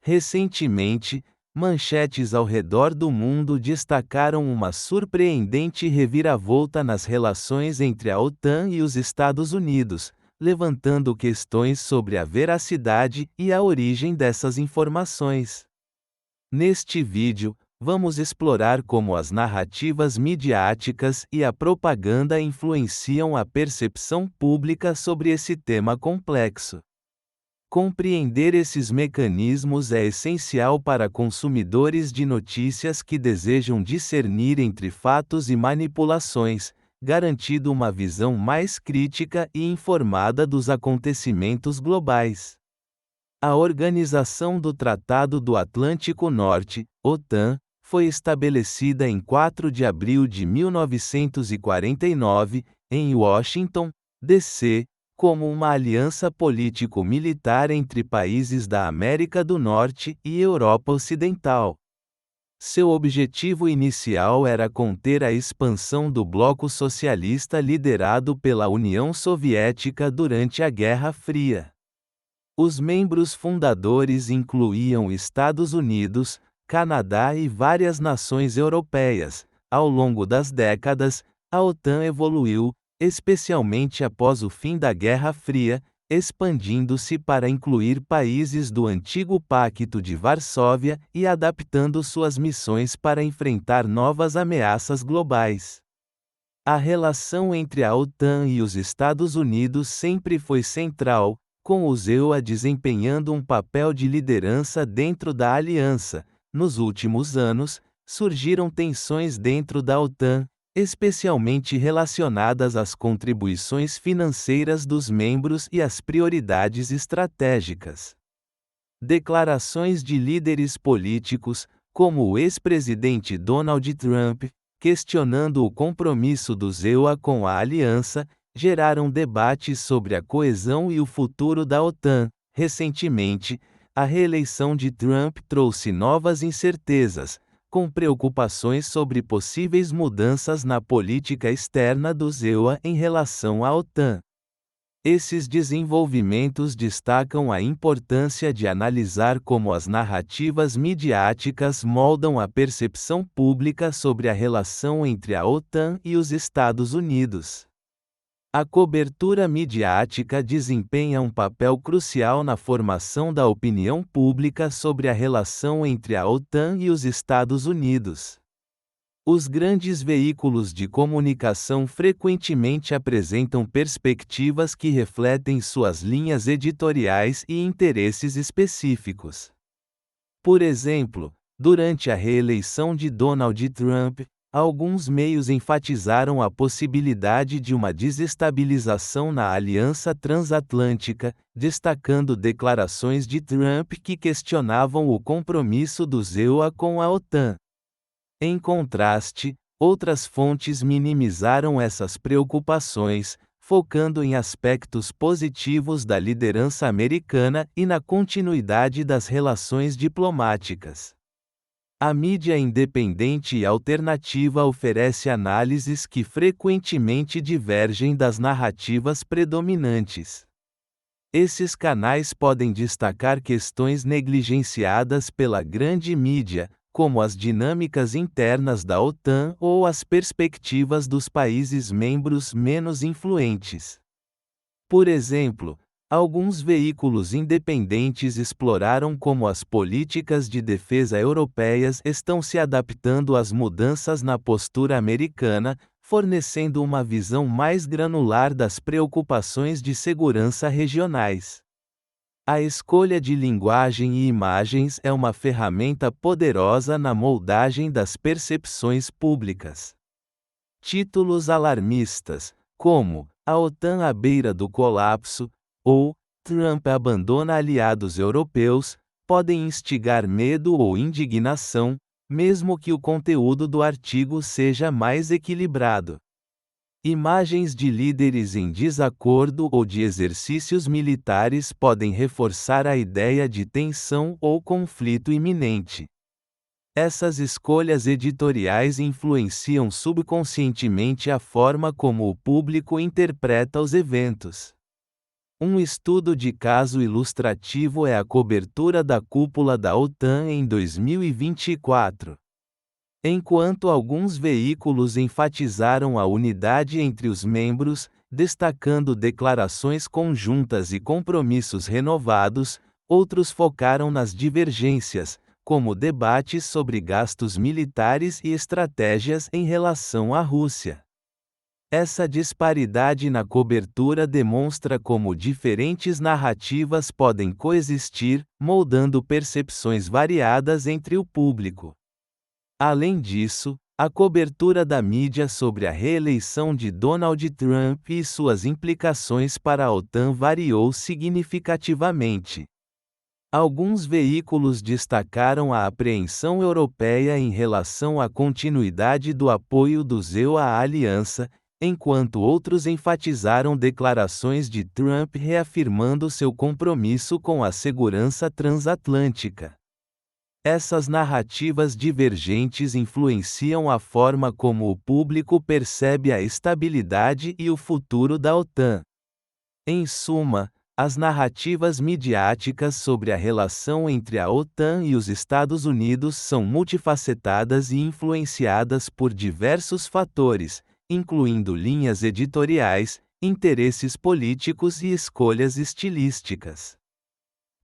Recentemente, manchetes ao redor do mundo destacaram uma surpreendente reviravolta nas relações entre a OTAN e os Estados Unidos, levantando questões sobre a veracidade e a origem dessas informações. Neste vídeo, vamos explorar como as narrativas midiáticas e a propaganda influenciam a percepção pública sobre esse tema complexo. Compreender esses mecanismos é essencial para consumidores de notícias que desejam discernir entre fatos e manipulações, garantindo uma visão mais crítica e informada dos acontecimentos globais. A Organização do Tratado do Atlântico Norte, OTAN, foi estabelecida em 4 de abril de 1949, em Washington, D.C., como uma aliança político-militar entre países da América do Norte e Europa Ocidental. Seu objetivo inicial era conter a expansão do bloco socialista liderado pela União Soviética durante a Guerra Fria. Os membros fundadores incluíam Estados Unidos, Canadá e várias nações europeias. Ao longo das décadas, a OTAN evoluiu, especialmente após o fim da Guerra Fria, expandindo-se para incluir países do antigo Pacto de Varsóvia e adaptando suas missões para enfrentar novas ameaças globais. A relação entre a OTAN e os Estados Unidos sempre foi central, com os EUA desempenhando um papel de liderança dentro da aliança. Nos últimos anos, surgiram tensões dentro da OTAN, especialmente relacionadas às contribuições financeiras dos membros e às prioridades estratégicas. Declarações de líderes políticos, como o ex-presidente Donald Trump, questionando o compromisso dos EUA com a aliança, geraram debates sobre a coesão e o futuro da OTAN. Recentemente, a reeleição de Trump trouxe novas incertezas, com preocupações sobre possíveis mudanças na política externa dos EUA em relação à OTAN. Esses desenvolvimentos destacam a importância de analisar como as narrativas midiáticas moldam a percepção pública sobre a relação entre a OTAN e os Estados Unidos. A cobertura midiática desempenha um papel crucial na formação da opinião pública sobre a relação entre a OTAN e os Estados Unidos. Os grandes veículos de comunicação frequentemente apresentam perspectivas que refletem suas linhas editoriais e interesses específicos. Por exemplo, durante a reeleição de Donald Trump, alguns meios enfatizaram a possibilidade de uma desestabilização na aliança transatlântica, destacando declarações de Trump que questionavam o compromisso dos EUA com a OTAN. Em contraste, outras fontes minimizaram essas preocupações, focando em aspectos positivos da liderança americana e na continuidade das relações diplomáticas. A mídia independente e alternativa oferece análises que frequentemente divergem das narrativas predominantes. Esses canais podem destacar questões negligenciadas pela grande mídia, como as dinâmicas internas da OTAN ou as perspectivas dos países membros menos influentes. Por exemplo, alguns veículos independentes exploraram como as políticas de defesa europeias estão se adaptando às mudanças na postura americana, fornecendo uma visão mais granular das preocupações de segurança regionais. A escolha de linguagem e imagens é uma ferramenta poderosa na moldagem das percepções públicas. Títulos alarmistas, como "A OTAN à beira do colapso" ou "Trump abandona aliados europeus", podem instigar medo ou indignação, mesmo que o conteúdo do artigo seja mais equilibrado. Imagens de líderes em desacordo ou de exercícios militares podem reforçar a ideia de tensão ou conflito iminente. Essas escolhas editoriais influenciam subconscientemente a forma como o público interpreta os eventos. Um estudo de caso ilustrativo é a cobertura da cúpula da OTAN em 2024. Enquanto alguns veículos enfatizaram a unidade entre os membros, destacando declarações conjuntas e compromissos renovados, outros focaram nas divergências, como debates sobre gastos militares e estratégias em relação à Rússia. Essa disparidade na cobertura demonstra como diferentes narrativas podem coexistir, moldando percepções variadas entre o público. Além disso, a cobertura da mídia sobre a reeleição de Donald Trump e suas implicações para a OTAN variou significativamente. Alguns veículos destacaram a apreensão europeia em relação à continuidade do apoio do EU à aliança, enquanto outros enfatizaram declarações de Trump reafirmando seu compromisso com a segurança transatlântica. Essas narrativas divergentes influenciam a forma como o público percebe a estabilidade e o futuro da OTAN. Em suma, as narrativas midiáticas sobre a relação entre a OTAN e os Estados Unidos são multifacetadas e influenciadas por diversos fatores, incluindo linhas editoriais, interesses políticos e escolhas estilísticas.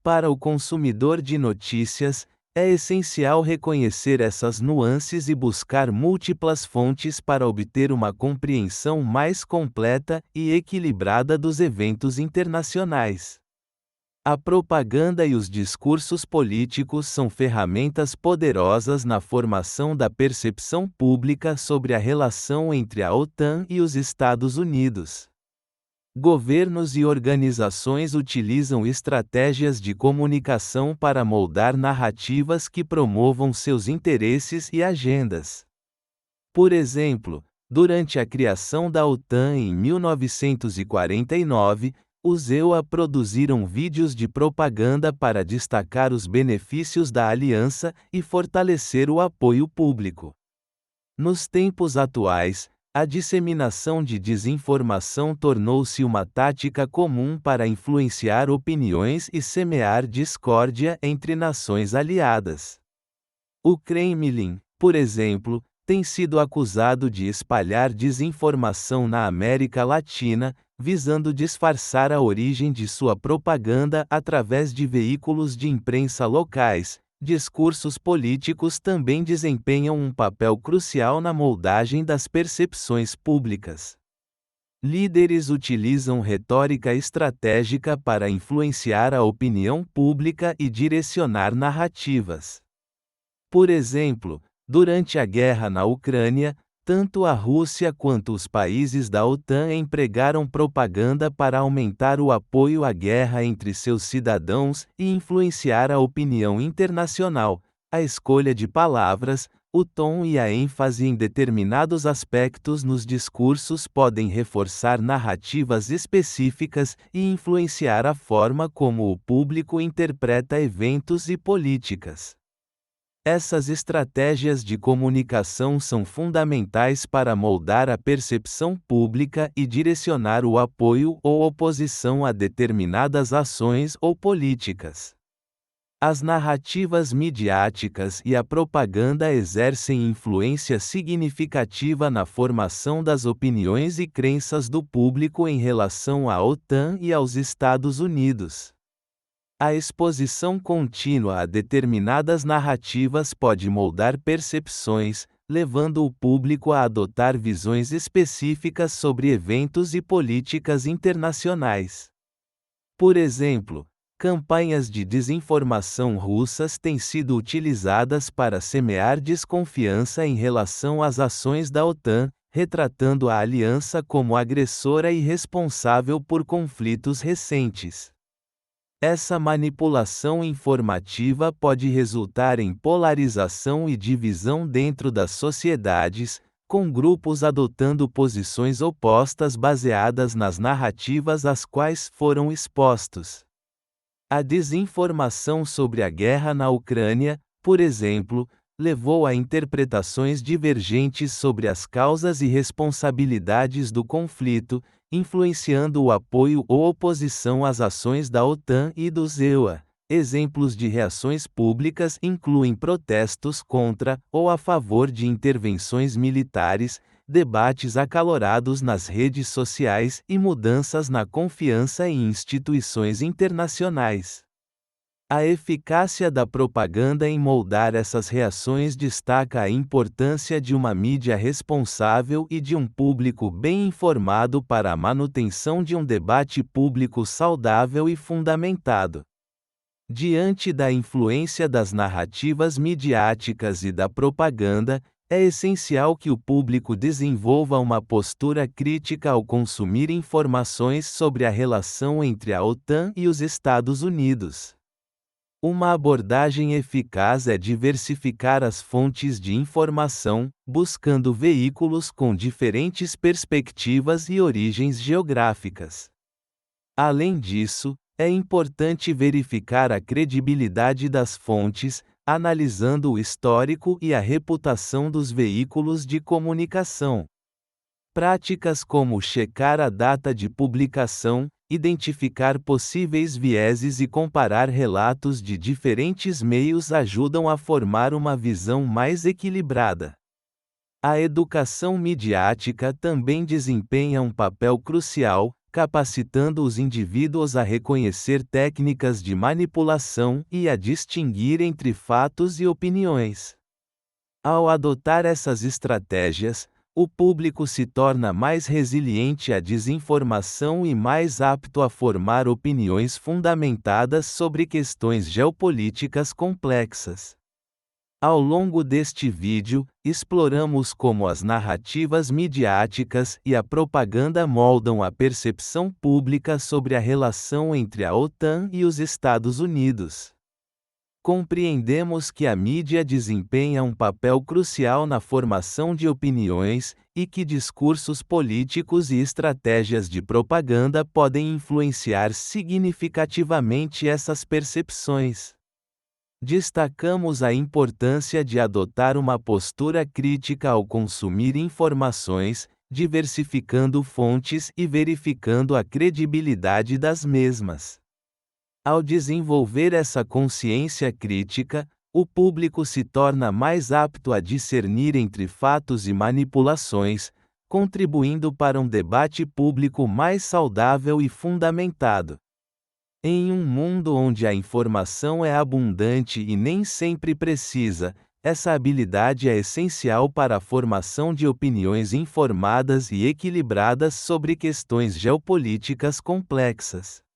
Para o consumidor de notícias, é essencial reconhecer essas nuances e buscar múltiplas fontes para obter uma compreensão mais completa e equilibrada dos eventos internacionais. A propaganda e os discursos políticos são ferramentas poderosas na formação da percepção pública sobre a relação entre a OTAN e os Estados Unidos. Governos e organizações utilizam estratégias de comunicação para moldar narrativas que promovam seus interesses e agendas. Por exemplo, durante a criação da OTAN em 1949, os EUA produziram vídeos de propaganda para destacar os benefícios da aliança e fortalecer o apoio público. Nos tempos atuais, a disseminação de desinformação tornou-se uma tática comum para influenciar opiniões e semear discórdia entre nações aliadas. O Kremlin, por exemplo, tem sido acusado de espalhar desinformação na América Latina, visando disfarçar a origem de sua propaganda através de veículos de imprensa locais. Discursos políticos também desempenham um papel crucial na moldagem das percepções públicas. Líderes utilizam retórica estratégica para influenciar a opinião pública e direcionar narrativas. Por exemplo, durante a guerra na Ucrânia, tanto a Rússia quanto os países da OTAN empregaram propaganda para aumentar o apoio à guerra entre seus cidadãos e influenciar a opinião internacional. A escolha de palavras, o tom e a ênfase em determinados aspectos nos discursos podem reforçar narrativas específicas e influenciar a forma como o público interpreta eventos e políticas. Essas estratégias de comunicação são fundamentais para moldar a percepção pública e direcionar o apoio ou oposição a determinadas ações ou políticas. As narrativas midiáticas e a propaganda exercem influência significativa na formação das opiniões e crenças do público em relação à OTAN e aos Estados Unidos. A exposição contínua a determinadas narrativas pode moldar percepções, levando o público a adotar visões específicas sobre eventos e políticas internacionais. Por exemplo, campanhas de desinformação russas têm sido utilizadas para semear desconfiança em relação às ações da OTAN, retratando a aliança como agressora e responsável por conflitos recentes. Essa manipulação informativa pode resultar em polarização e divisão dentro das sociedades, com grupos adotando posições opostas baseadas nas narrativas às quais foram expostos. A desinformação sobre a guerra na Ucrânia, por exemplo, levou a interpretações divergentes sobre as causas e responsabilidades do conflito, influenciando o apoio ou oposição às ações da OTAN e dos EUA. Exemplos de reações públicas incluem protestos contra ou a favor de intervenções militares, debates acalorados nas redes sociais e mudanças na confiança em instituições internacionais. A eficácia da propaganda em moldar essas reações destaca a importância de uma mídia responsável e de um público bem informado para a manutenção de um debate público saudável e fundamentado. Diante da influência das narrativas midiáticas e da propaganda, é essencial que o público desenvolva uma postura crítica ao consumir informações sobre a relação entre a OTAN e os Estados Unidos. Uma abordagem eficaz é diversificar as fontes de informação, buscando veículos com diferentes perspectivas e origens geográficas. Além disso, é importante verificar a credibilidade das fontes, analisando o histórico e a reputação dos veículos de comunicação. Práticas como checar a data de publicação, identificar possíveis vieses e comparar relatos de diferentes meios ajudam a formar uma visão mais equilibrada. A educação midiática também desempenha um papel crucial, capacitando os indivíduos a reconhecer técnicas de manipulação e a distinguir entre fatos e opiniões. Ao adotar essas estratégias, o público se torna mais resiliente à desinformação e mais apto a formar opiniões fundamentadas sobre questões geopolíticas complexas. Ao longo deste vídeo, exploramos como as narrativas midiáticas e a propaganda moldam a percepção pública sobre a relação entre a OTAN e os Estados Unidos. Compreendemos que a mídia desempenha um papel crucial na formação de opiniões, e que discursos políticos e estratégias de propaganda podem influenciar significativamente essas percepções. Destacamos a importância de adotar uma postura crítica ao consumir informações, diversificando fontes e verificando a credibilidade das mesmas. Ao desenvolver essa consciência crítica, o público se torna mais apto a discernir entre fatos e manipulações, contribuindo para um debate público mais saudável e fundamentado. Em um mundo onde a informação é abundante e nem sempre precisa, essa habilidade é essencial para a formação de opiniões informadas e equilibradas sobre questões geopolíticas complexas.